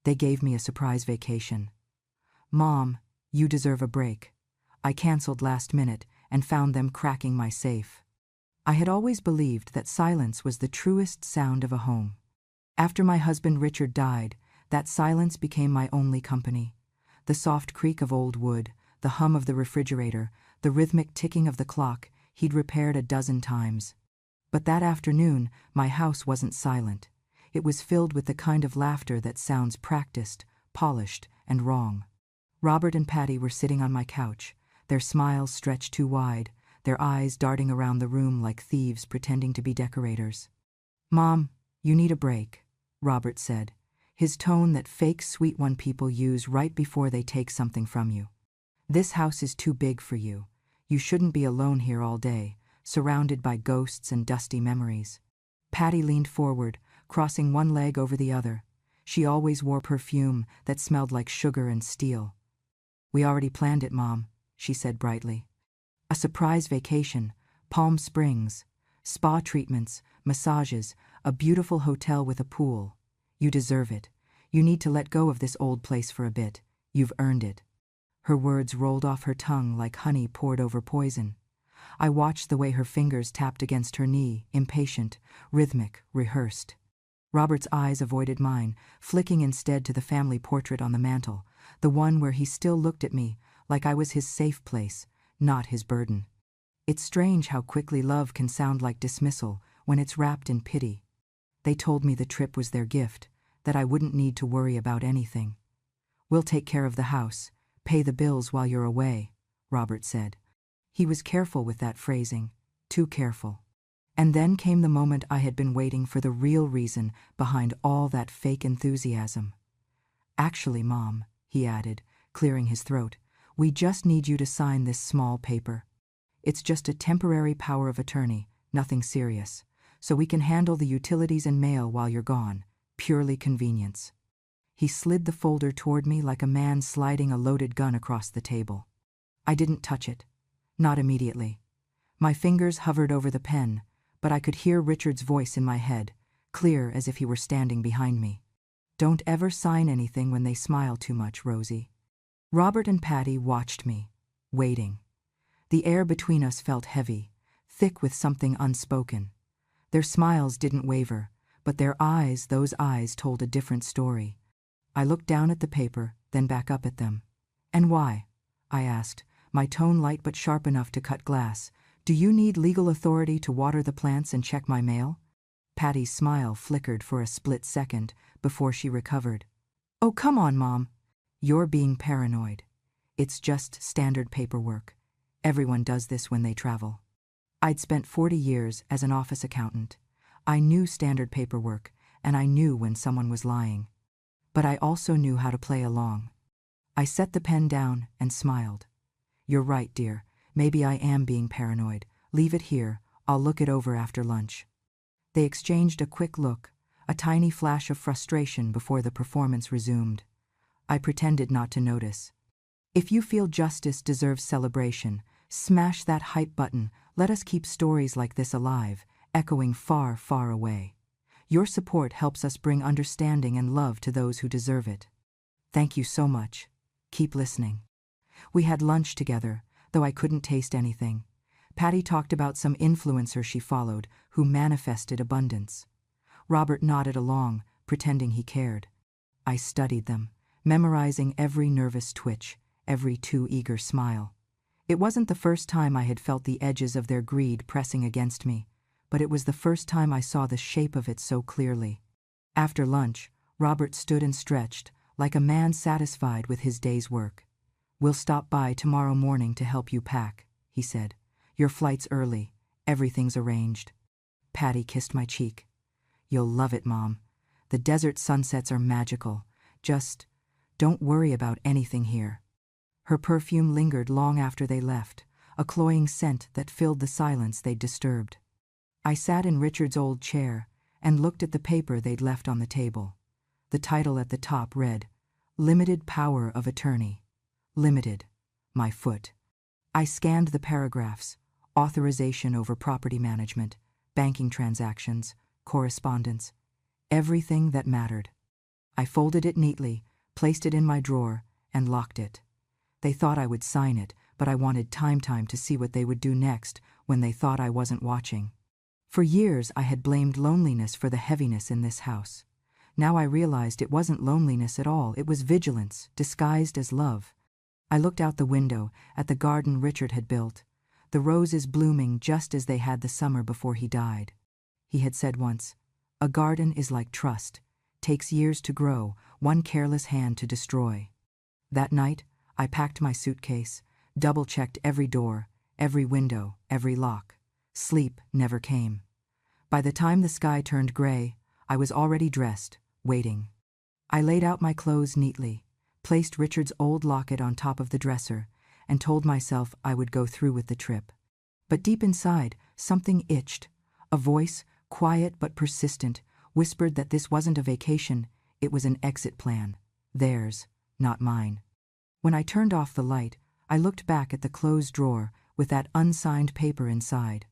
They gave me a surprise vacation. Mom, you deserve a break. I canceled last minute and found them cracking my safe. I had always believed that silence was the truest sound of a home. After my husband Richard died, that silence became my only company. The soft creak of old wood, the hum of the refrigerator, the rhythmic ticking of the clock he'd repaired a dozen times. But that afternoon, my house wasn't silent. It was filled with the kind of laughter that sounds practiced, polished, and wrong. Robert and Patty were sitting on my couch, their smiles stretched too wide, their eyes darting around the room like thieves pretending to be decorators. "Mom, you need a break," Robert said, his tone that fake sweet one people use right before they take something from you. "This house is too big for you. You shouldn't be alone here all day, surrounded by ghosts and dusty memories." Patty leaned forward, crossing one leg over the other. She always wore perfume that smelled like sugar and steel. "We already planned it, Mom," she said brightly. "A surprise vacation, Palm Springs, spa treatments, massages, a beautiful hotel with a pool. You deserve it. You need to let go of this old place for a bit. You've earned it." Her words rolled off her tongue like honey poured over poison. I watched the way her fingers tapped against her knee, impatient, rhythmic, rehearsed. Robert's eyes avoided mine, flicking instead to the family portrait on the mantel, the one where he still looked at me like I was his safe place, not his burden. It's strange how quickly love can sound like dismissal when it's wrapped in pity. They told me the trip was their gift, that I wouldn't need to worry about anything. "We'll take care of the house, pay the bills while you're away," Robert said. He was careful with that phrasing, too careful. And then came the moment I had been waiting for, the real reason behind all that fake enthusiasm. "Actually, Mom," he added, clearing his throat, "we just need you to sign this small paper. It's just a temporary power of attorney, nothing serious, so we can handle the utilities and mail while you're gone, purely convenience." He slid the folder toward me like a man sliding a loaded gun across the table. I didn't touch it. Not immediately. My fingers hovered over the pen, but I could hear Richard's voice in my head, clear as if he were standing behind me. "Don't ever sign anything when they smile too much, Rosie." Robert and Patty watched me, waiting. The air between us felt heavy, thick with something unspoken. Their smiles didn't waver, but their eyes, those eyes told a different story. I looked down at the paper, then back up at them. "And why?" I asked, my tone light but sharp enough to cut glass. "Do you need legal authority to water the plants and check my mail?" Patty's smile flickered for a split second before she recovered. "Oh, come on, Mom. You're being paranoid. It's just standard paperwork. Everyone does this when they travel." I'd spent 40 years as an office accountant. I knew standard paperwork, and I knew when someone was lying. But I also knew how to play along. I set the pen down and smiled. "You're right, dear. Maybe I am being paranoid. Leave it here. I'll look it over after lunch." They exchanged a quick look, a tiny flash of frustration before the performance resumed. I pretended not to notice. If you feel justice deserves celebration, smash that hype button. Let us keep stories like this alive, echoing far, far away. Your support helps us bring understanding and love to those who deserve it. Thank you so much. Keep listening. We had lunch together, though I couldn't taste anything. Patty talked about some influencer she followed who manifested abundance. Robert nodded along, pretending he cared. I studied them, memorizing every nervous twitch, every too eager smile. It wasn't the first time I had felt the edges of their greed pressing against me, but it was the first time I saw the shape of it so clearly. After lunch, Robert stood and stretched, like a man satisfied with his day's work. "We'll stop by tomorrow morning to help you pack," he said. "Your flight's early. Everything's arranged." Patty kissed my cheek. "You'll love it, Mom. The desert sunsets are magical. Just don't worry about anything here." Her perfume lingered long after they left, a cloying scent that filled the silence they'd disturbed. I sat in Richard's old chair and looked at the paper they'd left on the table. The title at the top read, "Limited Power of Attorney." Limited. My foot. I scanned the paragraphs: authorization over property management, banking transactions, correspondence, everything that mattered. I folded it neatly, placed it in my drawer, and locked it. They thought I would sign it, but I wanted time to see what they would do next when they thought I wasn't watching. For years I had blamed loneliness for the heaviness in this house. Now I realized it wasn't loneliness at all, it was vigilance, disguised as love. I looked out the window, at the garden Richard had built, the roses blooming just as they had the summer before he died. He had said once, "A garden is like trust, takes years to grow, one careless hand to destroy." That night, I packed my suitcase, double-checked every door, every window, every lock. Sleep never came. By the time the sky turned gray, I was already dressed, waiting. I laid out my clothes neatly, placed Richard's old locket on top of the dresser, and told myself I would go through with the trip. But deep inside, something itched. A voice, quiet but persistent, whispered that this wasn't a vacation, it was an exit plan. Theirs, not mine. When I turned off the light, I looked back at the closed drawer with that unsigned paper inside.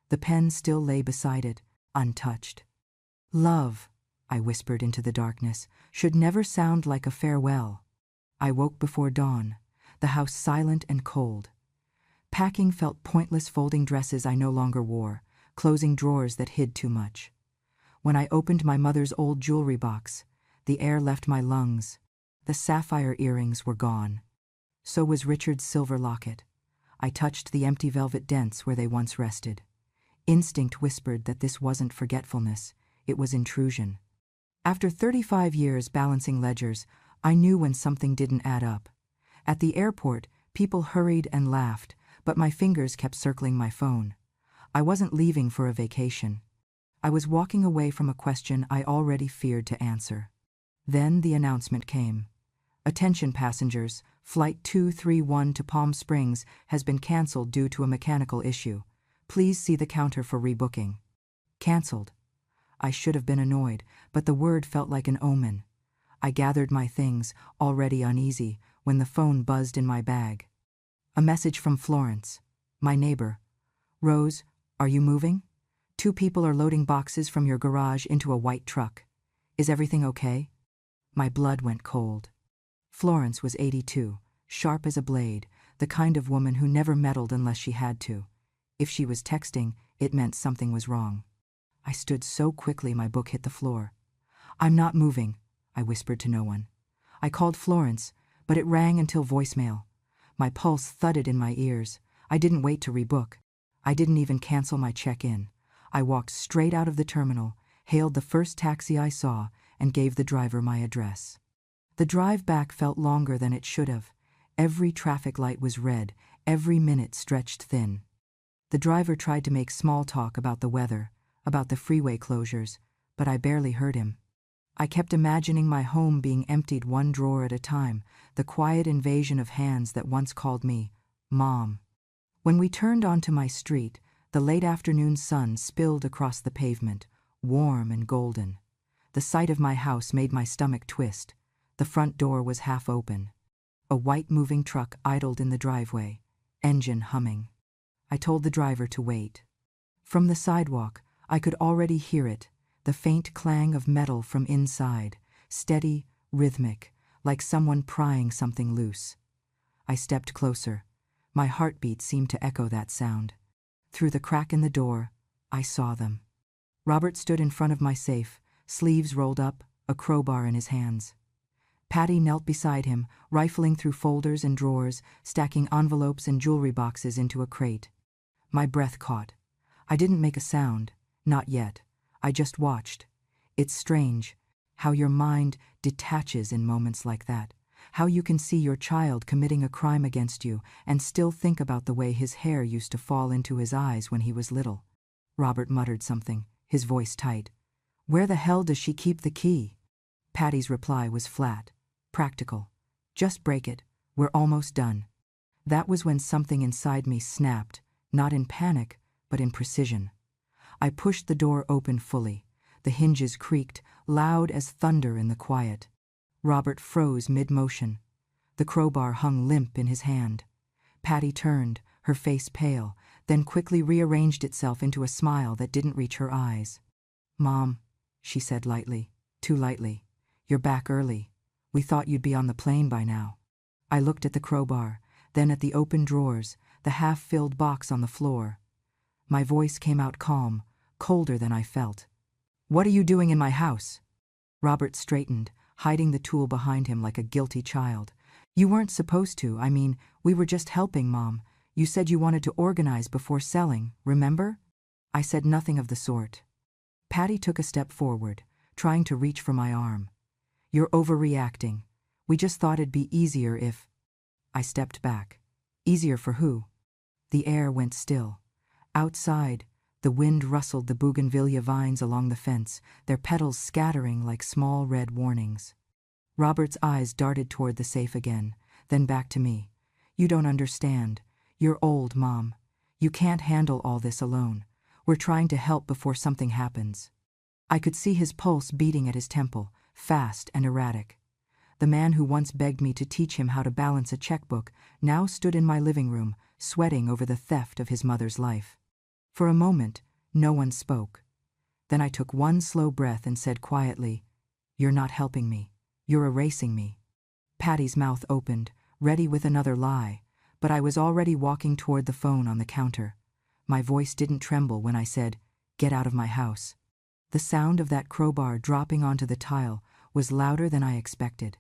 The pen still lay beside it, untouched. "Love," I whispered into the darkness, "should never sound like a farewell." I woke before dawn, the house silent and cold. Packing felt pointless, folding dresses I no longer wore, closing drawers that hid too much. When I opened my mother's old jewelry box, the air left my lungs. The sapphire earrings were gone. So was Richard's silver locket. I touched the empty velvet dents where they once rested. Instinct whispered that this wasn't forgetfulness, it was intrusion. After 35 years balancing ledgers, I knew when something didn't add up. At the airport, people hurried and laughed, but my fingers kept circling my phone. I wasn't leaving for a vacation. I was walking away from a question I already feared to answer. Then the announcement came. "Attention passengers, Flight 231 to Palm Springs has been canceled due to a mechanical issue. Please see the counter for rebooking." Canceled. I should have been annoyed, but the word felt like an omen. I gathered my things, already uneasy, when the phone buzzed in my bag. A message from Florence, my neighbor. "Rose, are you moving? 2 people are loading boxes from your garage into a white truck. Is everything okay?" My blood went cold. Florence was 82, sharp as a blade, the kind of woman who never meddled unless she had to. If she was texting, it meant something was wrong. I stood so quickly my book hit the floor. "I'm not moving," I whispered to no one. I called Florence, but it rang until voicemail. My pulse thudded in my ears. I didn't wait to rebook. I didn't even cancel my check-in. I walked straight out of the terminal, hailed the first taxi I saw, and gave the driver my address. The drive back felt longer than it should have. Every traffic light was red, every minute stretched thin. The driver tried to make small talk about the weather, about the freeway closures, but I barely heard him. I kept imagining my home being emptied one drawer at a time, the quiet invasion of hands that once called me Mom. When we turned onto my street, the late afternoon sun spilled across the pavement, warm and golden. The sight of my house made my stomach twist. The front door was half open. A white moving truck idled in the driveway, engine humming. I told the driver to wait. From the sidewalk, I could already hear it, the faint clang of metal from inside, steady, rhythmic, like someone prying something loose. I stepped closer. My heartbeat seemed to echo that sound. Through the crack in the door, I saw them. Robert stood in front of my safe, sleeves rolled up, a crowbar in his hands. Patty knelt beside him, rifling through folders and drawers, stacking envelopes and jewelry boxes into a crate. My breath caught. I didn't make a sound, not yet. I just watched. It's strange, how your mind detaches in moments like that, how you can see your child committing a crime against you and still think about the way his hair used to fall into his eyes when he was little. Robert muttered something, his voice tight. "Where the hell does she keep the key?" Patty's reply was flat, practical. "Just break it. We're almost done." That was when something inside me snapped, not in panic, but in precision. I pushed the door open fully. The hinges creaked, loud as thunder in the quiet. Robert froze mid-motion. The crowbar hung limp in his hand. Patty turned, her face pale, then quickly rearranged itself into a smile that didn't reach her eyes. "Mom," she said lightly, too lightly, You're back early. We thought you'd be on the plane by now. I looked at the crowbar, then at the open drawers, the half-filled box on the floor. My voice came out calm, colder than I felt. What are you doing in my house? Robert straightened, hiding the tool behind him like a guilty child. You weren't supposed to. I mean, we were just helping, Mom. You said you wanted to organize before selling, remember? I said nothing of the sort. Patty took a step forward, trying to reach for my arm. You're overreacting. We just thought it'd be easier if… I stepped back. Easier for who? The air went still. Outside, the wind rustled the bougainvillea vines along the fence, their petals scattering like small red warnings. Robert's eyes darted toward the safe again, then back to me. You don't understand. You're old, Mom. You can't handle all this alone. We're trying to help before something happens. I could see his pulse beating at his temple, fast and erratic. The man who once begged me to teach him how to balance a checkbook now stood in my living room, sweating over the theft of his mother's life. For a moment, no one spoke. Then I took one slow breath and said quietly, You're not helping me. You're erasing me. Patty's mouth opened, ready with another lie, but I was already walking toward the phone on the counter. My voice didn't tremble when I said, Get out of my house. The sound of that crowbar dropping onto the tile was louder than I expected.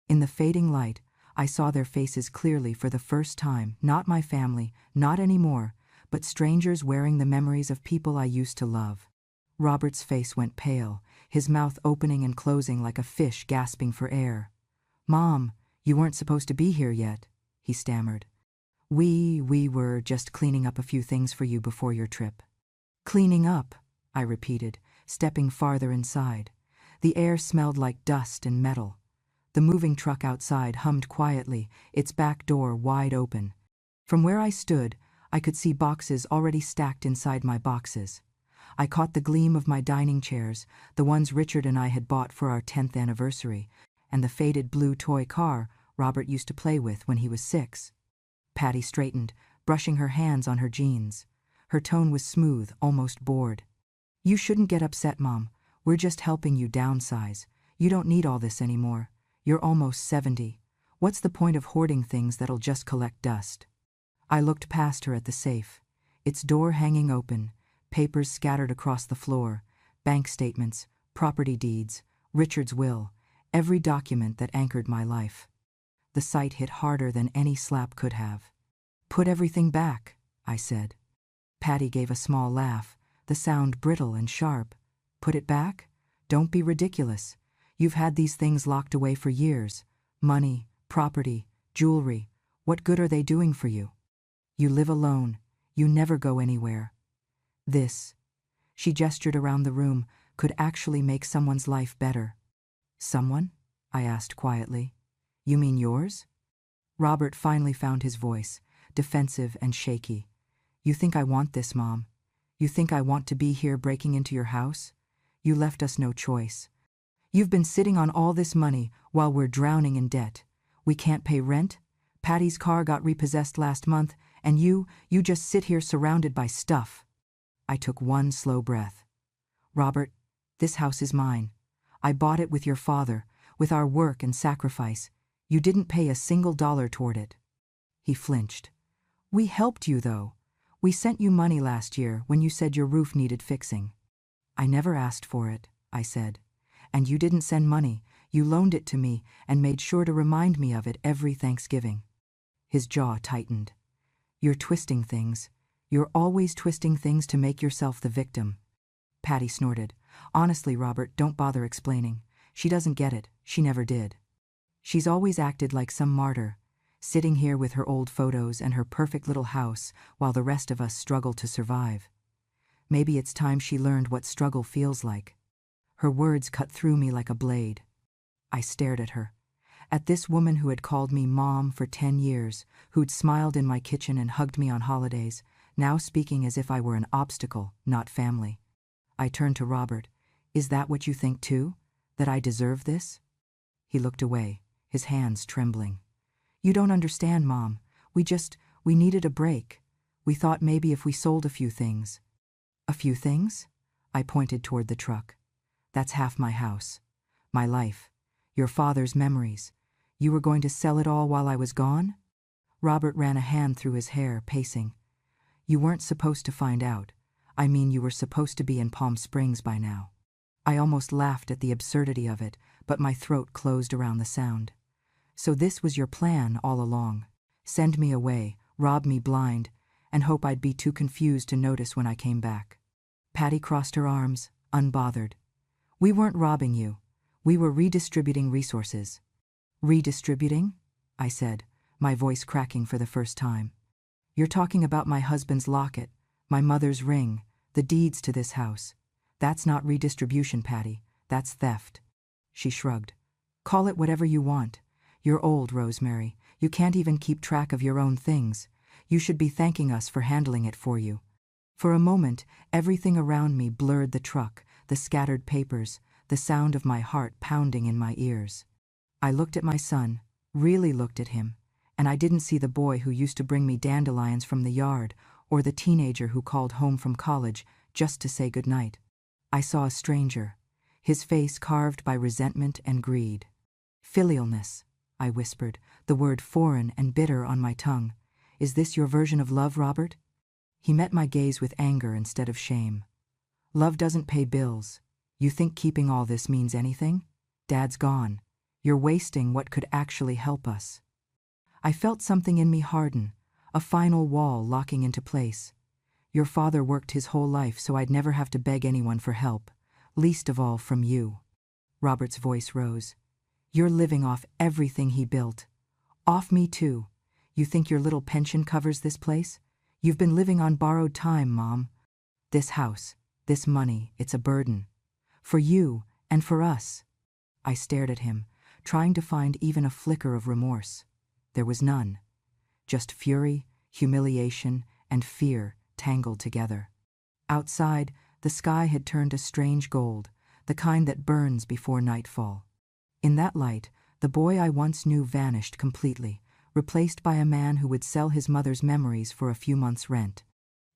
In the fading light, I saw their faces clearly for the first time, not my family, not anymore, but strangers wearing the memories of people I used to love. Robert's face went pale, his mouth opening and closing like a fish gasping for air. Mom, you weren't supposed to be here yet, he stammered. We were just cleaning up a few things for you before your trip. Cleaning up, I repeated, stepping farther inside. The air smelled like dust and metal. The moving truck outside hummed quietly, its back door wide open. From where I stood, I could see boxes already stacked inside my boxes. I caught the gleam of my dining chairs, the ones Richard and I had bought for our 10th anniversary, and the faded blue toy car Robert used to play with when he was 6. Patty straightened, brushing her hands on her jeans. Her tone was smooth, almost bored. You shouldn't get upset, Mom. We're just helping you downsize. You don't need all this anymore. You're almost 70. What's the point of hoarding things that'll just collect dust? I looked past her at the safe, its door hanging open, papers scattered across the floor, bank statements, property deeds, Richard's will, every document that anchored my life. The sight hit harder than any slap could have. Put everything back, I said. Patty gave a small laugh, the sound brittle and sharp. Put it back? Don't be ridiculous. You've had these things locked away for years. Money, property, jewelry. What good are they doing for you? You live alone. You never go anywhere. This, she gestured around the room, could actually make someone's life better. Someone? I asked quietly. You mean yours? Robert finally found his voice, defensive and shaky. You think I want this, Mom? You think I want to be here breaking into your house? You left us no choice. You've been sitting on all this money while we're drowning in debt. We can't pay rent. Patty's car got repossessed last month, and you just sit here surrounded by stuff. I took one slow breath. Robert, this house is mine. I bought it with your father, with our work and sacrifice. You didn't pay a single dollar toward it. He flinched. We helped you, though. We sent you money last year when you said your roof needed fixing. I never asked for it, I said. And you didn't send money. You loaned it to me and made sure to remind me of it every Thanksgiving. His jaw tightened. You're twisting things. You're always twisting things to make yourself the victim. Patty snorted. Honestly, Robert, don't bother explaining. She doesn't get it. She never did. She's always acted like some martyr, sitting here with her old photos and her perfect little house while the rest of us struggle to survive. Maybe it's time she learned what struggle feels like. Her words cut through me like a blade. I stared at her. At this woman who had called me Mom for 10 years, who'd smiled in my kitchen and hugged me on holidays, now speaking as if I were an obstacle, not family. I turned to Robert. Is that what you think too? That I deserve this? He looked away, his hands trembling. You don't understand, Mom. We needed a break. We thought maybe if we sold a few things. A few things? I pointed toward the truck. That's half my house. My life. Your father's memories. You were going to sell it all while I was gone? Robert ran a hand through his hair, pacing. You weren't supposed to find out. I mean, you were supposed to be in Palm Springs by now. I almost laughed at the absurdity of it, but my throat closed around the sound. So this was your plan all along. Send me away, rob me blind, and hope I'd be too confused to notice when I came back. Patty crossed her arms, unbothered. We weren't robbing you. We were redistributing resources. Redistributing? I said, my voice cracking for the first time. You're talking about my husband's locket, my mother's ring, the deeds to this house. That's not redistribution, Patty. That's theft. She shrugged. Call it whatever you want. You're old, Rosemary. You can't even keep track of your own things. You should be thanking us for handling it for you. For a moment, everything around me blurred: the truck, the scattered papers, the sound of my heart pounding in my ears. I looked at my son, really looked at him, and I didn't see the boy who used to bring me dandelions from the yard, or the teenager who called home from college just to say goodnight. I saw a stranger, his face carved by resentment and greed. Filialness, I whispered, the word foreign and bitter on my tongue. Is this your version of love, Robert? He met my gaze with anger instead of shame. Love doesn't pay bills. You think keeping all this means anything? Dad's gone. You're wasting what could actually help us. I felt something in me harden, a final wall locking into place. Your father worked his whole life so I'd never have to beg anyone for help, least of all from you. Robert's voice rose. You're living off everything he built. Off me too. You think your little pension covers this place? You've been living on borrowed time, Mom. This house, this money, it's a burden. For you and for us. I stared at him, trying to find even a flicker of remorse. There was none. Just fury, humiliation, and fear tangled together. Outside, the sky had turned a strange gold, the kind that burns before nightfall. In that light, the boy I once knew vanished completely, replaced by a man who would sell his mother's memories for a few months' rent.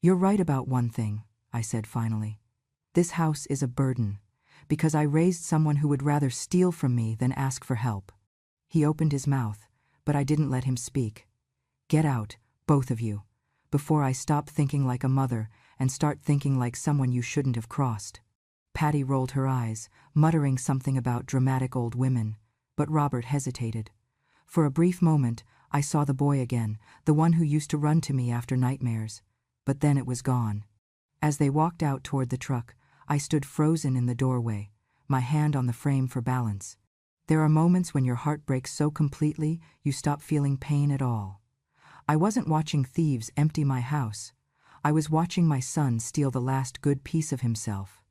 You're right about one thing, I said finally. This house is a burden, because I raised someone who would rather steal from me than ask for help. He opened his mouth, but I didn't let him speak. Get out, both of you, before I stop thinking like a mother and start thinking like someone you shouldn't have crossed. Patty rolled her eyes, muttering something about dramatic old women, but Robert hesitated. For a brief moment, I saw the boy again, the one who used to run to me after nightmares, but then it was gone. As they walked out toward the truck, I stood frozen in the doorway, my hand on the frame for balance. There are moments when your heart breaks so completely you stop feeling pain at all. I wasn't watching thieves empty my house. I was watching my son steal the last good piece of himself.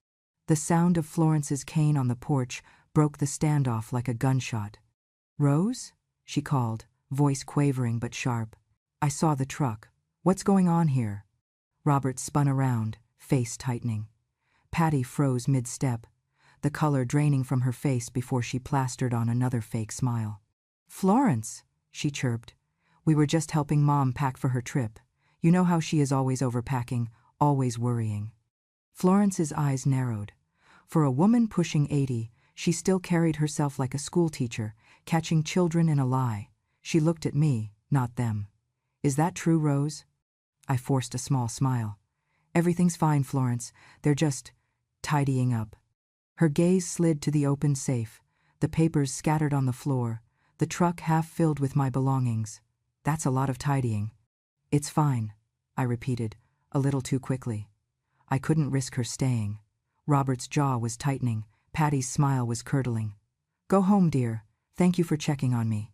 The sound of Florence's cane on the porch broke the standoff like a gunshot. Rose? She called, voice quavering but sharp. I saw the truck. What's going on here? Robert spun around, face tightening. Patty froze mid-step, the color draining from her face before she plastered on another fake smile. Florence, she chirped. We were just helping Mom pack for her trip. You know how she is always overpacking, always worrying. Florence's eyes narrowed. For a woman pushing 80, she still carried herself like a schoolteacher, catching children in a lie. She looked at me, not them. Is that true, Rose? I forced a small smile. Everything's fine, Florence. They're just tidying up. Her gaze slid to the open safe, the papers scattered on the floor, the truck half filled with my belongings. That's a lot of tidying. It's fine, I repeated, a little too quickly. I couldn't risk her staying. Robert's jaw was tightening. Patty's smile was curdling. Go home, dear. Thank you for checking on me.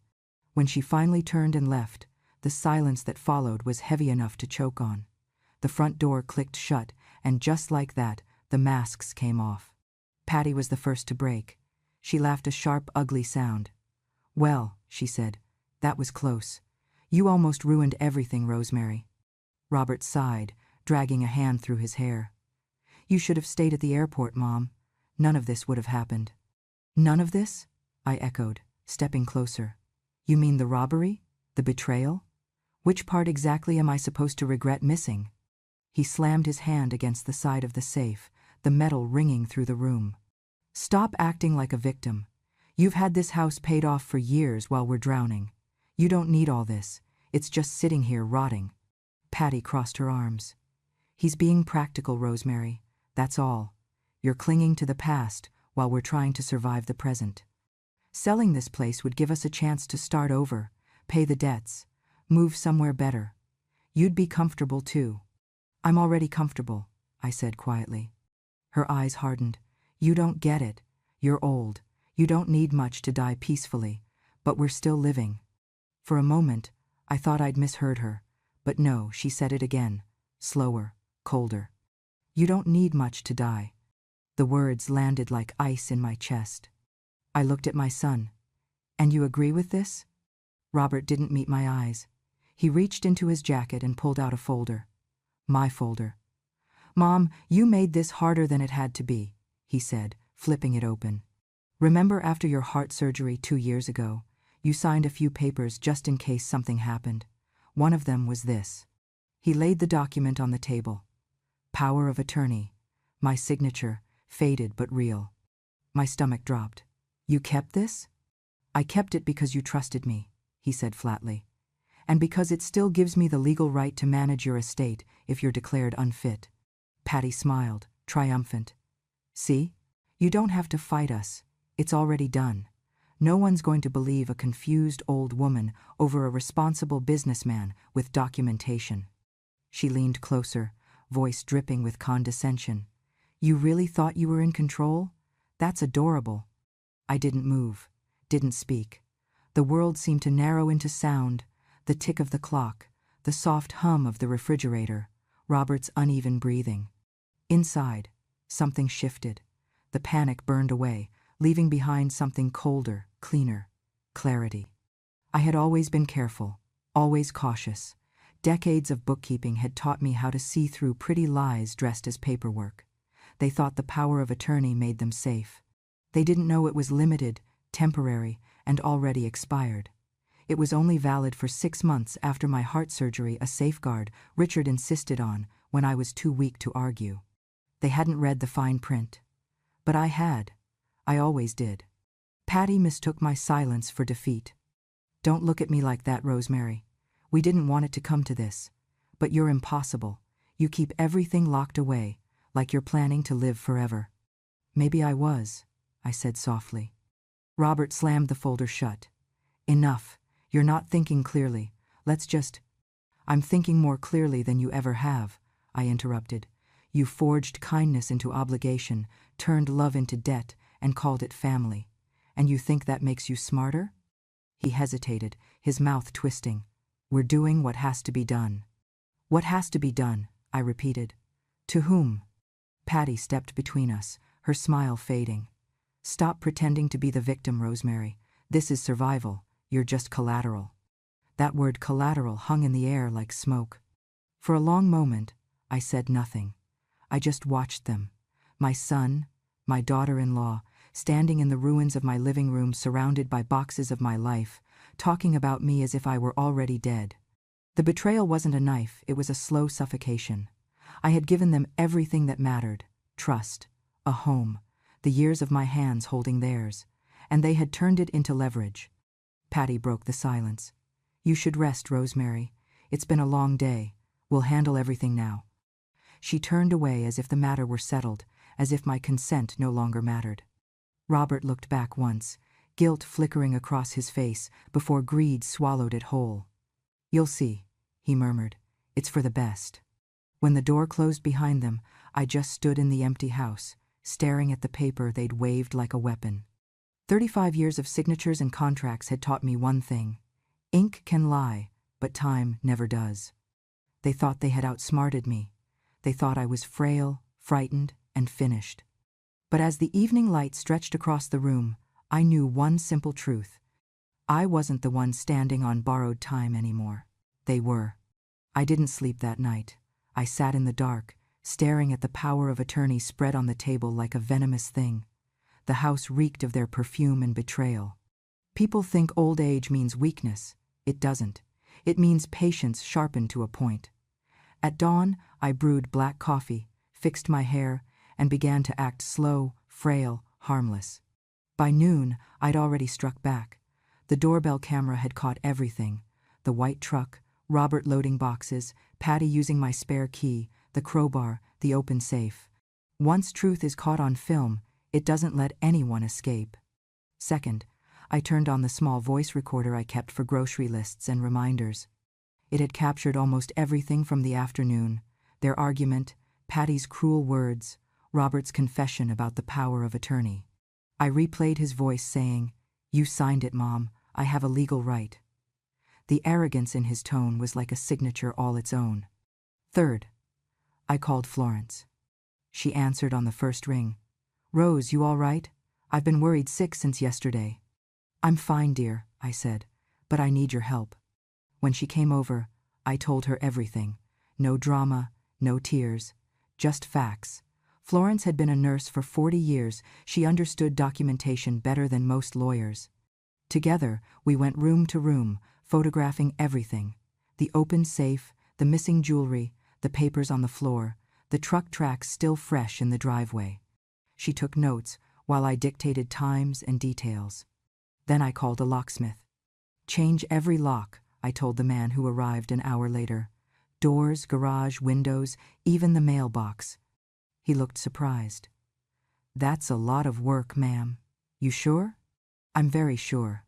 When she finally turned and left, the silence that followed was heavy enough to choke on. The front door clicked shut, and just like that, the masks came off. Patty was the first to break. She laughed a sharp, ugly sound. Well, she said, that was close. You almost ruined everything, Rosemary. Robert sighed, dragging a hand through his hair. You should have stayed at the airport, Mom. None of this would have happened. None of this? I echoed, stepping closer. You mean the robbery? The betrayal? Which part exactly am I supposed to regret missing? He slammed his hand against the side of the safe, the metal ringing through the room. Stop acting like a victim. You've had this house paid off for years while we're drowning. You don't need all this. It's just sitting here rotting. Patty crossed her arms. He's being practical, Rosemary. That's all. You're clinging to the past while we're trying to survive the present. Selling this place would give us a chance to start over, pay the debts, move somewhere better. You'd be comfortable too. I'm already comfortable, I said quietly. Her eyes hardened. You don't get it. You're old. You don't need much to die peacefully, but we're still living. For a moment, I thought I'd misheard her, but no, she said it again, slower, colder. You don't need much to die. The words landed like ice in my chest. I looked at my son. And you agree with this? Robert didn't meet my eyes. He reached into his jacket and pulled out a folder. My folder. Mom, you made this harder than it had to be, he said, flipping it open. Remember after your heart surgery 2 years ago, you signed a few papers just in case something happened. One of them was this. He laid the document on the table. Power of attorney. My signature, faded but real. My stomach dropped. You kept this? I kept it because you trusted me, he said flatly. And because it still gives me the legal right to manage your estate if you're declared unfit. Patty smiled, triumphant. See? You don't have to fight us. It's already done. No one's going to believe a confused old woman over a responsible businessman with documentation. She leaned closer, voice dripping with condescension. You really thought you were in control? That's adorable. I didn't move, didn't speak. The world seemed to narrow into sound, the tick of the clock, the soft hum of the refrigerator, Robert's uneven breathing. Inside, something shifted. The panic burned away, leaving behind something colder, cleaner, clarity. I had always been careful, always cautious. Decades of bookkeeping had taught me how to see through pretty lies dressed as paperwork. They thought the power of attorney made them safe. They didn't know it was limited, temporary, and already expired. It was only valid for 6 months after my heart surgery, a safeguard Richard insisted on when I was too weak to argue. They hadn't read the fine print. But I had. I always did. Patty mistook my silence for defeat. Don't look at me like that, Rosemary. We didn't want it to come to this. But you're impossible. You keep everything locked away, like you're planning to live forever. Maybe I was, I said softly. Robert slammed the folder shut. Enough. You're not thinking clearly. Let's just... I'm thinking more clearly than you ever have, I interrupted. You forged kindness into obligation, turned love into debt, and called it family. And you think that makes you smarter? He hesitated, his mouth twisting. We're doing what has to be done. What has to be done? I repeated. To whom? Patty stepped between us, her smile fading. Stop pretending to be the victim, Rosemary. This is survival. You're just collateral. That word collateral hung in the air like smoke. For a long moment, I said nothing. I just watched them. My son, my daughter-in-law, standing in the ruins of my living room surrounded by boxes of my life, talking about me as if I were already dead. The betrayal wasn't a knife, it was a slow suffocation. I had given them everything that mattered, trust, a home, the years of my hands holding theirs, and they had turned it into leverage. Patty broke the silence. You should rest, Rosemary. It's been a long day. We'll handle everything now. She turned away as if the matter were settled, as if my consent no longer mattered. Robert looked back once, guilt flickering across his face before greed swallowed it whole. You'll see, he murmured. It's for the best. When the door closed behind them, I just stood in the empty house, staring at the paper they'd waved like a weapon. 35 years of signatures and contracts had taught me one thing. Ink can lie, but time never does. They thought they had outsmarted me. They thought I was frail, frightened, and finished. But as the evening light stretched across the room, I knew one simple truth. I wasn't the one standing on borrowed time anymore. They were. I didn't sleep that night. I sat in the dark, staring at the power of attorney spread on the table like a venomous thing. The house reeked of their perfume and betrayal. People think old age means weakness. It doesn't. It means patience sharpened to a point. At dawn, I brewed black coffee, fixed my hair, and began to act slow, frail, harmless. By noon, I'd already struck back. The doorbell camera had caught everything. The white truck, Robert loading boxes, Patty using my spare key, the crowbar, the open safe. Once truth is caught on film, it doesn't let anyone escape. Second, I turned on the small voice recorder I kept for grocery lists and reminders. It had captured almost everything from the afternoon: their argument, Patty's cruel words, Robert's confession about the power of attorney. I replayed his voice saying, "You signed it, Mom. I have a legal right." The arrogance in his tone was like a signature all its own. Third, I called Florence. She answered on the first ring. "Rose, you all right? I've been worried sick since yesterday." "I'm fine, dear," I said, "but I need your help." When she came over, I told her everything. No drama, no tears, just facts. Florence had been a nurse for 40 years. She understood documentation better than most lawyers. Together, we went room to room, photographing everything: the open safe, the missing jewelry, the papers on the floor, the truck tracks still fresh in the driveway. She took notes while I dictated times and details. Then I called a locksmith. "Change every lock," I told the man who arrived an hour later. "Doors, garage, windows, even the mailbox." He looked surprised. "That's a lot of work, ma'am. You sure?" "I'm very sure."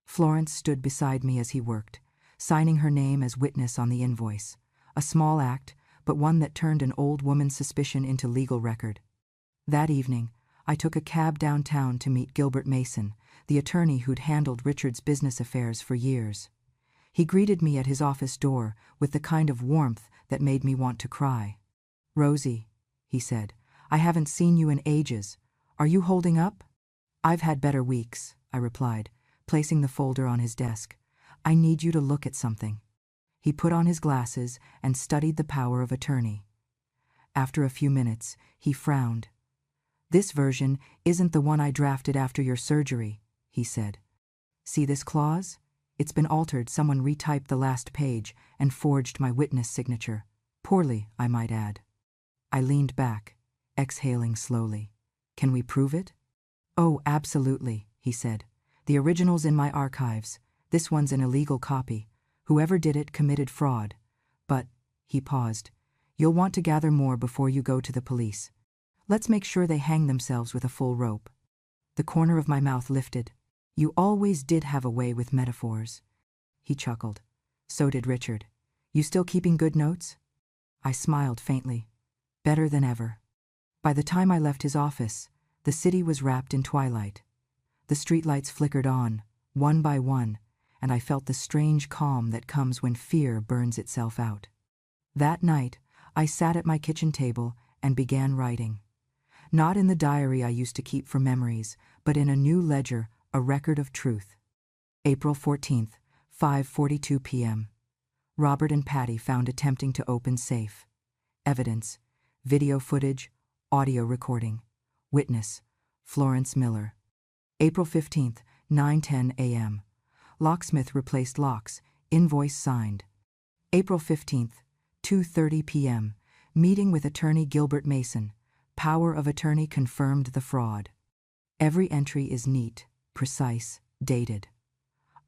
Florence stood beside me as he worked, signing her name as witness on the invoice. A small act, but one that turned an old woman's suspicion into legal record. That evening, I took a cab downtown to meet Gilbert Mason, the attorney who'd handled Richard's business affairs for years. He greeted me at his office door with the kind of warmth that made me want to cry. "Rosie," he said, "I haven't seen you in ages. Are you holding up?" "I've had better weeks," I replied, placing the folder on his desk. "I need you to look at something." He put on his glasses and studied the power of attorney. After a few minutes, he frowned. "This version isn't the one I drafted after your surgery," he said. "See this clause? It's been altered. Someone retyped the last page and forged my witness signature. Poorly, I might add." I leaned back, exhaling slowly. "Can we prove it?" "Oh, absolutely," he said. "The original's in my archives. This one's an illegal copy. Whoever did it committed fraud. But," he paused, "you'll want to gather more before you go to the police. Let's make sure they hang themselves with a full rope." The corner of my mouth lifted. "You always did have a way with metaphors." He chuckled. "So did Richard. You still keeping good notes?" I smiled faintly. "Better than ever." By the time I left his office, the city was wrapped in twilight. The streetlights flickered on, one by one, and I felt the strange calm that comes when fear burns itself out. That night, I sat at my kitchen table and began writing. Not in the diary I used to keep for memories, but in a new ledger, a record of truth. April 14th, 5:42 p.m. Robert and Patty found attempting to open safe. Evidence: video footage, audio recording. Witness: Florence Miller. April 15th, 9:10 a.m. Locksmith replaced locks, invoice signed. April 15th, 2:30 p.m. Meeting with attorney Gilbert Mason. Power of attorney confirmed the fraud. Every entry is neat, precise, dated.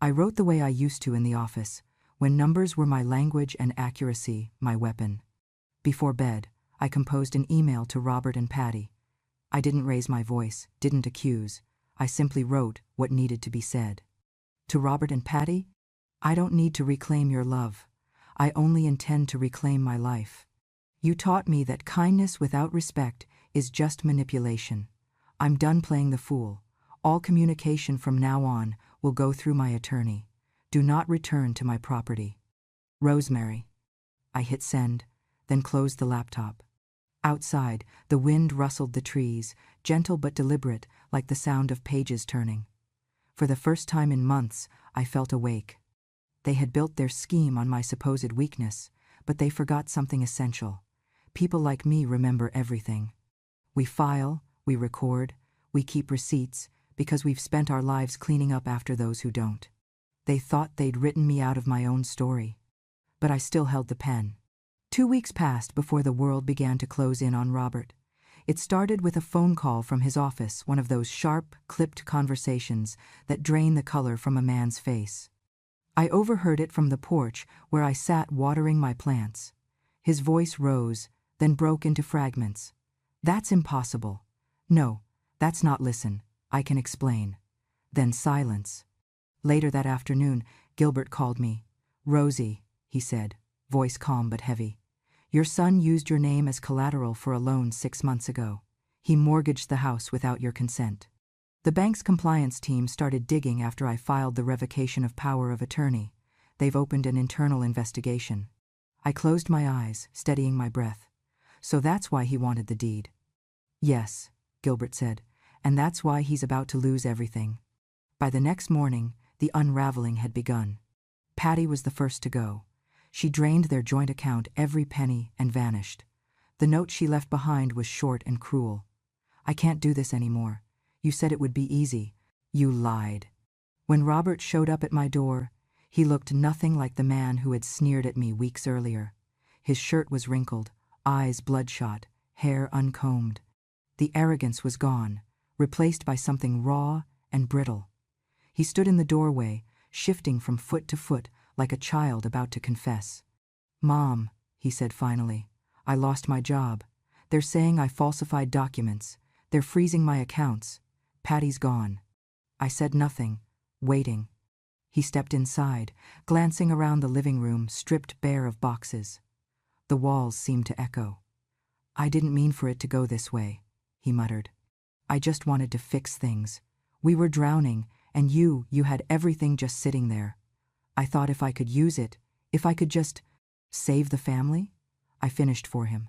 I wrote the way I used to in the office, when numbers were my language and accuracy my weapon. Before bed, I composed an email to Robert and Patty. I didn't raise my voice, didn't accuse. I simply wrote what needed to be said. To Robert and Patty, "I don't need to reclaim your love. I only intend to reclaim my life. You taught me that kindness without respect is just manipulation. I'm done playing the fool. All communication from now on will go through my attorney. Do not return to my property. Rosemary." I hit send, then closed the laptop. Outside, the wind rustled the trees, gentle but deliberate, like the sound of pages turning. For the first time in months, I felt awake. They had built their scheme on my supposed weakness, but they forgot something essential. People like me remember everything. We file, we record, we keep receipts, because we've spent our lives cleaning up after those who don't. They thought they'd written me out of my own story. But I still held the pen. 2 weeks passed before the world began to close in on Robert. It started with a phone call from his office, one of those sharp, clipped conversations that drain the color from a man's face. I overheard it from the porch where I sat watering my plants. His voice rose, then broke into fragments. "That's impossible. No, that's not listen. I can explain." Then silence. Later that afternoon, Gilbert called me. "Rosie," he said, voice calm but heavy. "Your son used your name as collateral for a loan 6 months ago. He mortgaged the house without your consent. The bank's compliance team started digging after I filed the revocation of power of attorney. They've opened an internal investigation." I closed my eyes, steadying my breath. "So that's why he wanted the deed." "Yes," Gilbert said, "and that's why he's about to lose everything." By the next morning, the unraveling had begun. Patty was the first to go. She drained their joint account, every penny, and vanished. The note she left behind was short and cruel. "I can't do this anymore. You said it would be easy. You lied." When Robert showed up at my door, he looked nothing like the man who had sneered at me weeks earlier. His shirt was wrinkled, eyes bloodshot, hair uncombed. The arrogance was gone, replaced by something raw and brittle. He stood in the doorway, shifting from foot to foot like a child about to confess. "Mom," he said finally, "I lost my job. They're saying I falsified documents. They're freezing my accounts. Patty's gone." I said nothing, waiting. He stepped inside, glancing around the living room, stripped bare of boxes. The walls seemed to echo. "I didn't mean for it to go this way," he muttered. "I just wanted to fix things. We were drowning, and you had everything just sitting there. I thought if I could use it, if I could just save the family." I finished for him.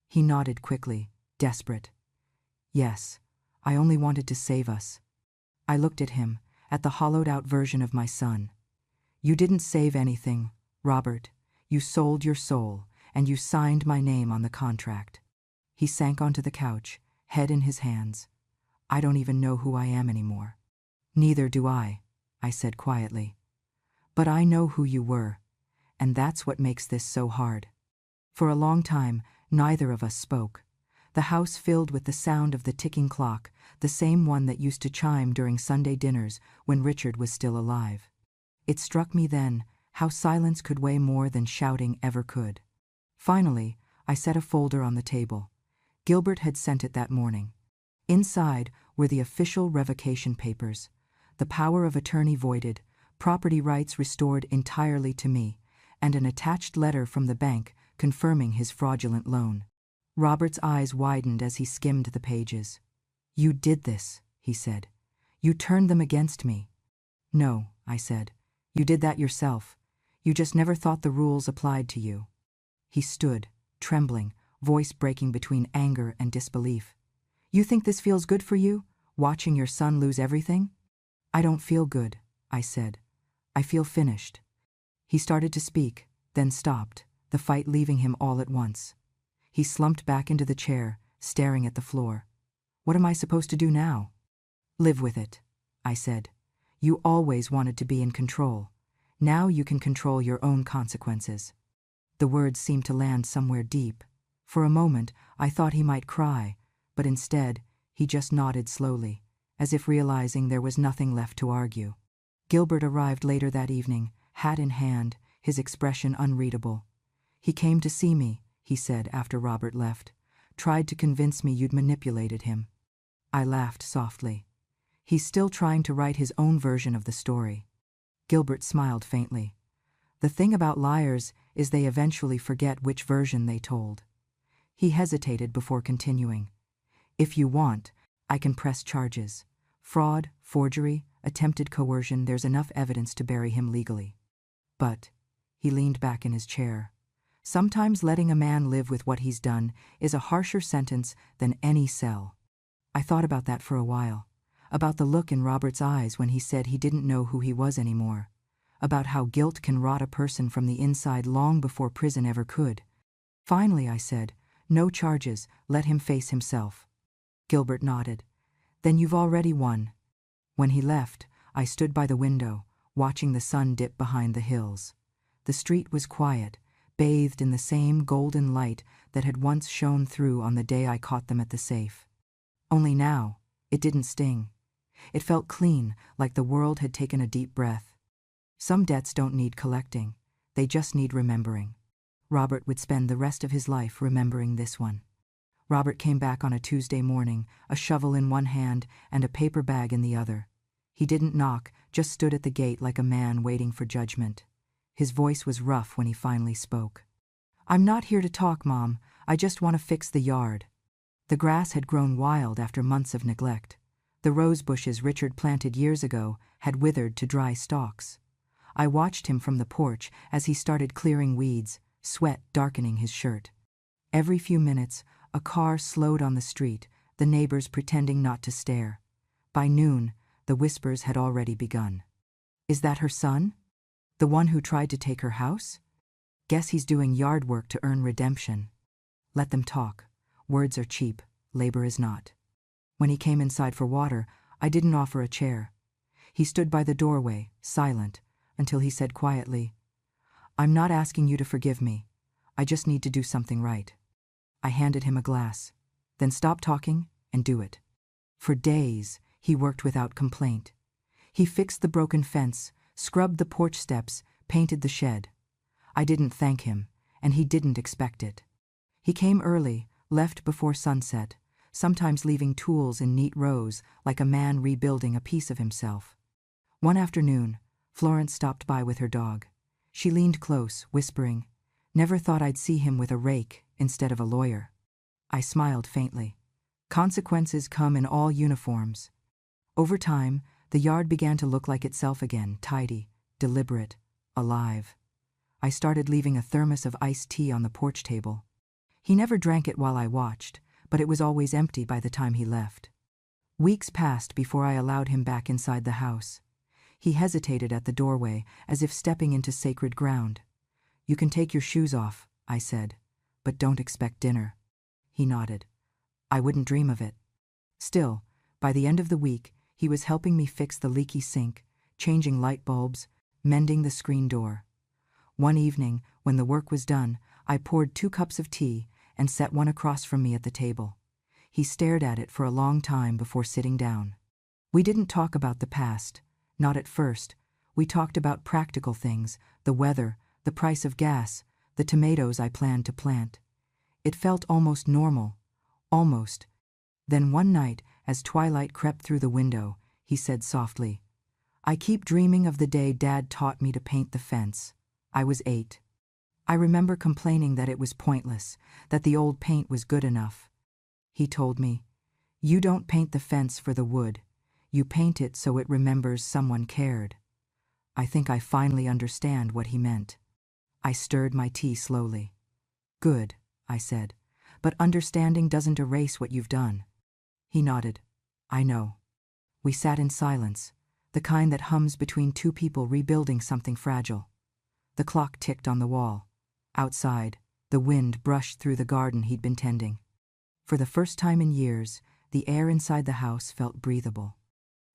He nodded quickly, desperate. "Yes, I only wanted to save us." I looked at him, at the hollowed-out version of my son. "You didn't save anything, Robert. You sold your soul, and you signed my name on the contract." He sank onto the couch, head in his hands. "I don't even know who I am anymore." "Neither do I," I said quietly. "But I know who you were, and that's what makes this so hard." For a long time, neither of us spoke. The house filled with the sound of the ticking clock, the same one that used to chime during Sunday dinners when Richard was still alive. It struck me then how silence could weigh more than shouting ever could. Finally, I set a folder on the table. Gilbert had sent it that morning. Inside were the official revocation papers. The power of attorney voided, property rights restored entirely to me, and an attached letter from the bank confirming his fraudulent loan. Robert's eyes widened as he skimmed the pages. "You did this," he said. "You turned them against me." "No," I said. "You did that yourself. You just never thought the rules applied to you." He stood, trembling, voice breaking between anger and disbelief. "You think this feels good for you, watching your son lose everything?" "I don't feel good," I said. "I feel finished." He started to speak, then stopped, the fight leaving him all at once. He slumped back into the chair, staring at the floor. "What am I supposed to do now?" "Live with it," I said. "You always wanted to be in control. Now you can control your own consequences." The words seemed to land somewhere deep. For a moment, I thought he might cry, but instead, he just nodded slowly, as if realizing there was nothing left to argue. Gilbert arrived later that evening, hat in hand, his expression unreadable. "He came to see me," he said after Robert left. "Tried to convince me you'd manipulated him." I laughed softly. "He's still trying to write his own version of the story." Gilbert smiled faintly. "The thing about liars is they eventually forget which version they told." He hesitated before continuing. "If you want, I can press charges. Fraud, forgery, attempted coercion, there's enough evidence to bury him legally. But," he leaned back in his chair, "sometimes letting a man live with what he's done is a harsher sentence than any cell." I thought about that for a while, about the look in Robert's eyes when he said he didn't know who he was anymore, about how guilt can rot a person from the inside long before prison ever could. Finally, I said, "No charges, let him face himself." Gilbert nodded. "Then you've already won." When he left, I stood by the window, watching the sun dip behind the hills. The street was quiet, bathed in the same golden light that had once shone through on the day I caught them at the safe. Only now, it didn't sting. It felt clean, like the world had taken a deep breath. Some debts don't need collecting, they just need remembering. Robert would spend the rest of his life remembering this one. Robert came back on a Tuesday morning, a shovel in one hand and a paper bag in the other. He didn't knock, just stood at the gate like a man waiting for judgment. His voice was rough when he finally spoke. "I'm not here to talk, Mom. I just want to fix the yard." The grass had grown wild after months of neglect. The rose bushes Richard planted years ago had withered to dry stalks. I watched him from the porch as he started clearing weeds, sweat darkening his shirt. Every few minutes, a car slowed on the street, the neighbors pretending not to stare. By noon, the whispers had already begun. "Is that her son? The one who tried to take her house? Guess he's doing yard work to earn redemption." Let them talk. Words are cheap, labor is not. When he came inside for water, I didn't offer a chair. He stood by the doorway, silent, until he said quietly, "I'm not asking you to forgive me. I just need to do something right." I handed him a glass. "Then stop talking and do it." For days, he worked without complaint. He fixed the broken fence, scrubbed the porch steps, painted the shed. I didn't thank him, and he didn't expect it. He came early, left before sunset, sometimes leaving tools in neat rows like a man rebuilding a piece of himself. One afternoon, Florence stopped by with her dog. She leaned close, whispering, "Never thought I'd see him with a rake instead of a lawyer." I smiled faintly. Consequences come in all uniforms. Over time, the yard began to look like itself again, tidy, deliberate, alive. I started leaving a thermos of iced tea on the porch table. He never drank it while I watched, but it was always empty by the time he left. Weeks passed before I allowed him back inside the house. He hesitated at the doorway, as if stepping into sacred ground. "You can take your shoes off," I said, "but don't expect dinner." He nodded. "I wouldn't dream of it." Still, by the end of the week, he was helping me fix the leaky sink, changing light bulbs, mending the screen door. One evening, when the work was done, I poured 2 cups of tea and set one across from me at the table. He stared at it for a long time before sitting down. We didn't talk about the past, not at first. We talked about practical things, the weather, the price of gas, the tomatoes I planned to plant. It felt almost normal, almost. Then one night, as twilight crept through the window, he said softly, "I keep dreaming of the day Dad taught me to paint the fence. I was 8. I remember complaining that it was pointless, that the old paint was good enough. He told me, 'You don't paint the fence for the wood. You paint it so it remembers someone cared.' I think I finally understand what he meant." I stirred my tea slowly. "Good," I said, "but understanding doesn't erase what you've done." He nodded. "I know." We sat in silence, the kind that hums between 2 people rebuilding something fragile. The clock ticked on the wall. Outside, the wind brushed through the garden he'd been tending. For the first time in years, the air inside the house felt breathable.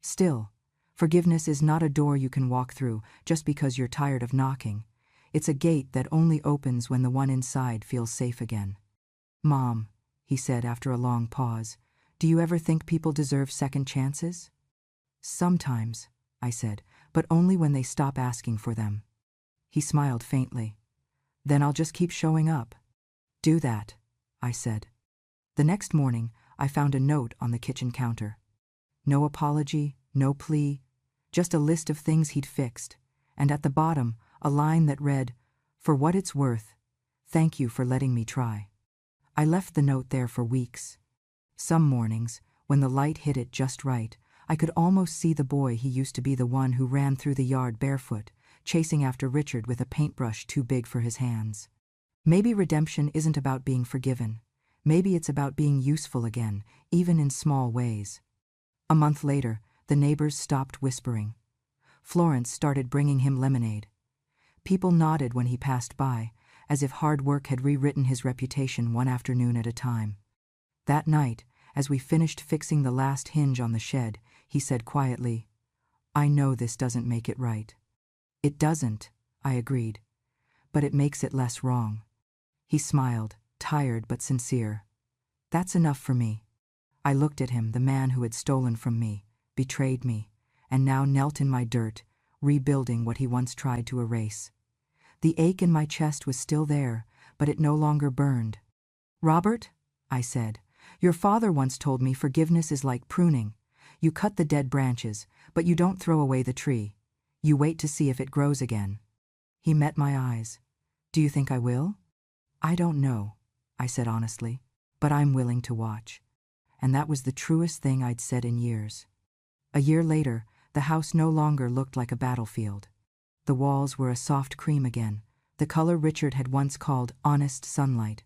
Still, forgiveness is not a door you can walk through just because you're tired of knocking. It's a gate that only opens when the one inside feels safe again. "Mom," he said after a long pause, "do you ever think people deserve second chances?" "Sometimes," I said, "but only when they stop asking for them." He smiled faintly. "Then I'll just keep showing up." "Do that," I said. The next morning, I found a note on the kitchen counter. No apology, no plea, just a list of things he'd fixed, and at the bottom, a line that read, "For what it's worth, thank you for letting me try." I left the note there for weeks. Some mornings, when the light hit it just right, I could almost see the boy he used to be, the one who ran through the yard barefoot, chasing after Richard with a paintbrush too big for his hands. Maybe redemption isn't about being forgiven. Maybe it's about being useful again, even in small ways. A month later, the neighbors stopped whispering. Florence started bringing him lemonade. People nodded when he passed by, as if hard work had rewritten his reputation one afternoon at a time. That night, as we finished fixing the last hinge on the shed, he said quietly, "I know this doesn't make it right." "It doesn't," I agreed. but it makes it less wrong." He smiled, tired but sincere. "That's enough for me." I looked at him, the man who had stolen from me, betrayed me, and now knelt in my dirt, rebuilding what he once tried to erase. The ache in my chest was still there, but it no longer burned. "Robert," I said, "your father once told me forgiveness is like pruning. You cut the dead branches, but you don't throw away the tree. You wait to see if it grows again." He met my eyes. "Do you think I will?" "I don't know," I said honestly, "but I'm willing to watch." And that was the truest thing I'd said in years. A year later, the house no longer looked like a battlefield. The walls were a soft cream again, the color Richard had once called honest sunlight.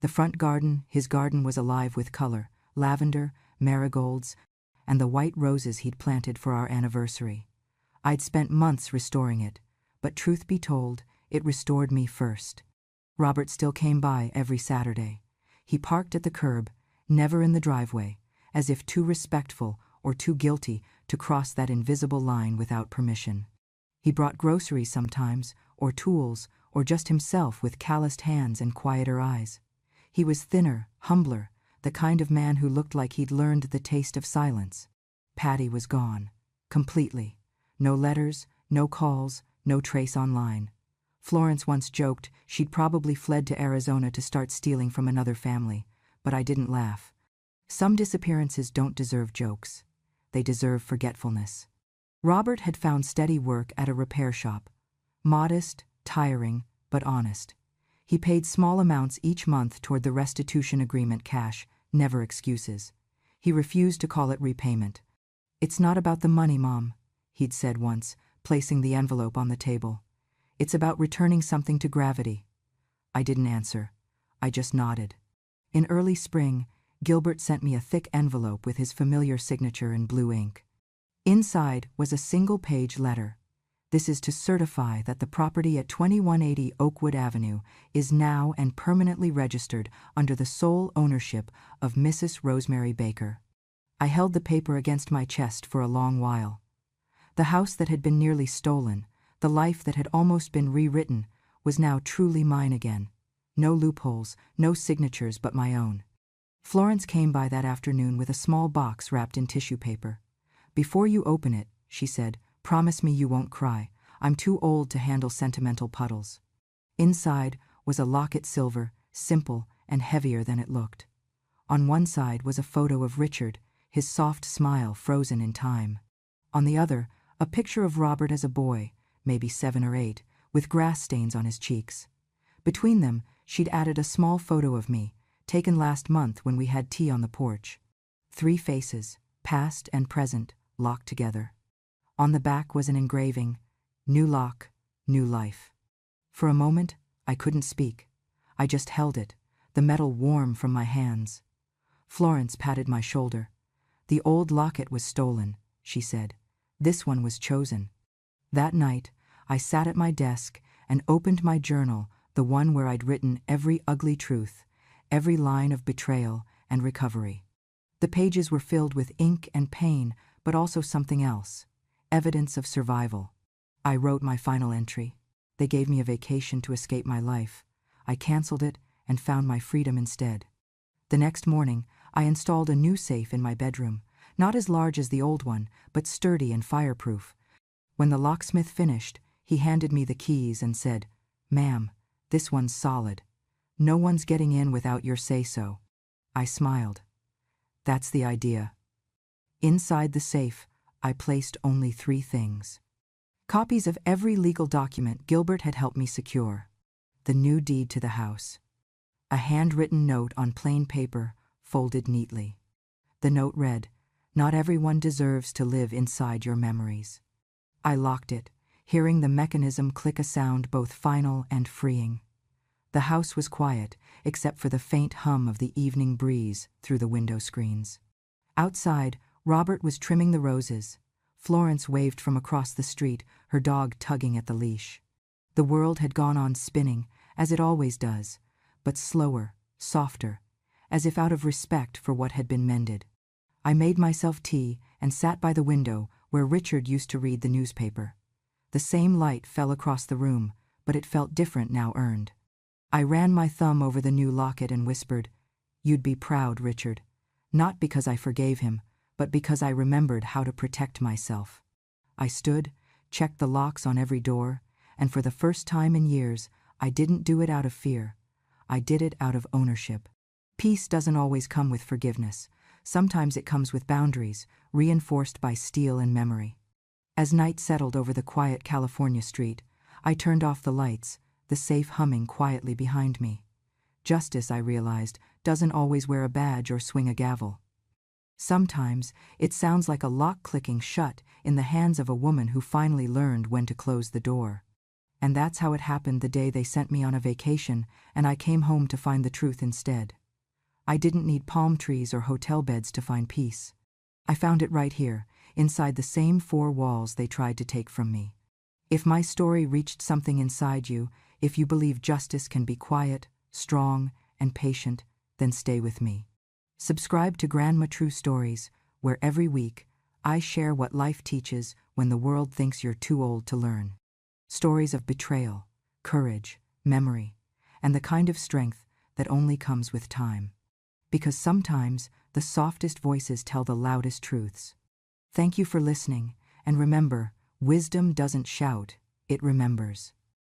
The front garden, his garden, was alive with color, lavender, marigolds, and the white roses he'd planted for our anniversary. I'd spent months restoring it, but truth be told, it restored me first. Robert still came by every Saturday. He parked at the curb, never in the driveway, as if too respectful or too guilty to cross that invisible line without permission. He brought groceries sometimes, or tools, or just himself with calloused hands and quieter eyes. He was thinner, humbler, the kind of man who looked like he'd learned the taste of silence. Patty was gone. Completely. No letters, no calls, no trace online. Florence once joked she'd probably fled to Arizona to start stealing from another family, but I didn't laugh. Some disappearances don't deserve jokes. They deserve forgetfulness. Robert had found steady work at a repair shop. Modest, tiring, but honest. He paid small amounts each month toward the restitution agreement, cash, never excuses. He refused to call it repayment. "It's not about the money, Mom," he'd said once, placing the envelope on the table. "It's about returning something to gravity." I didn't answer. I just nodded. In early spring, Gilbert sent me a thick envelope with his familiar signature in blue ink. Inside was a single-page letter. "This is to certify that the property at 2180 Oakwood Avenue is now and permanently registered under the sole ownership of Mrs. Rosemary Baker." I held the paper against my chest for a long while. The house that had been nearly stolen, the life that had almost been rewritten, was now truly mine again. No loopholes, no signatures but my own. Florence came by that afternoon with a small box wrapped in tissue paper. "Before you open it," she said, "promise me you won't cry. I'm too old to handle sentimental puddles." Inside was a locket, silver, simple, and heavier than it looked. On one side was a photo of Richard, his soft smile frozen in time. On the other, a picture of Robert as a boy, maybe 7 or 8, with grass stains on his cheeks. Between them, she'd added a small photo of me, taken last month when we had tea on the porch. 3 faces, past and present, locked together. On the back was an engraving, "New lock, new life." For a moment, I couldn't speak. I just held it, the metal warm from my hands. Florence patted my shoulder. "The old locket was stolen," she said. "This one was chosen." That night, I sat at my desk and opened my journal, the one where I'd written every ugly truth, every line of betrayal and recovery. The pages were filled with ink and pain, but also something else, evidence of survival. I wrote my final entry. They gave me a vacation to escape my life. I canceled it and found my freedom instead. The next morning, I installed a new safe in my bedroom, not as large as the old one, but sturdy and fireproof. When the locksmith finished, he handed me the keys and said, "Ma'am, this one's solid. No one's getting in without your say-so." I smiled. That's the idea. Inside the safe, I placed only 3 things. Copies of every legal document Gilbert had helped me secure. The new deed to the house. A handwritten note on plain paper, folded neatly. The note read, "Not everyone deserves to live inside your memories." I locked it, hearing the mechanism click, a sound both final and freeing. The house was quiet, except for the faint hum of the evening breeze through the window screens. Outside, Robert was trimming the roses. Florence waved from across the street, her dog tugging at the leash. The world had gone on spinning, as it always does, but slower, softer, as if out of respect for what had been mended. I made myself tea and sat by the window where Richard used to read the newspaper. The same light fell across the room, but it felt different now earned. I ran my thumb over the new locket and whispered, "You'd be proud, Richard." Not because I forgave him, but because I remembered how to protect myself. I stood, checked the locks on every door, and for the first time in years, I didn't do it out of fear. I did it out of ownership. Peace doesn't always come with forgiveness. Sometimes it comes with boundaries, reinforced by steel and memory. As night settled over the quiet California street, I turned off the lights, the safe humming quietly behind me. Justice, I realized, doesn't always wear a badge or swing a gavel. Sometimes, it sounds like a lock clicking shut in the hands of a woman who finally learned when to close the door. And that's how it happened the day they sent me on a vacation and I came home to find the truth instead. I didn't need palm trees or hotel beds to find peace. I found it right here, inside the same four walls they tried to take from me. If my story reached something inside you, if you believe justice can be quiet, strong, and patient, then stay with me. Subscribe to Grandma True Stories, where every week I share what life teaches when the world thinks you're too old to learn. Stories of betrayal, courage, memory, and the kind of strength that only comes with time. Because sometimes the softest voices tell the loudest truths. Thank you for listening, and remember, wisdom doesn't shout, it remembers.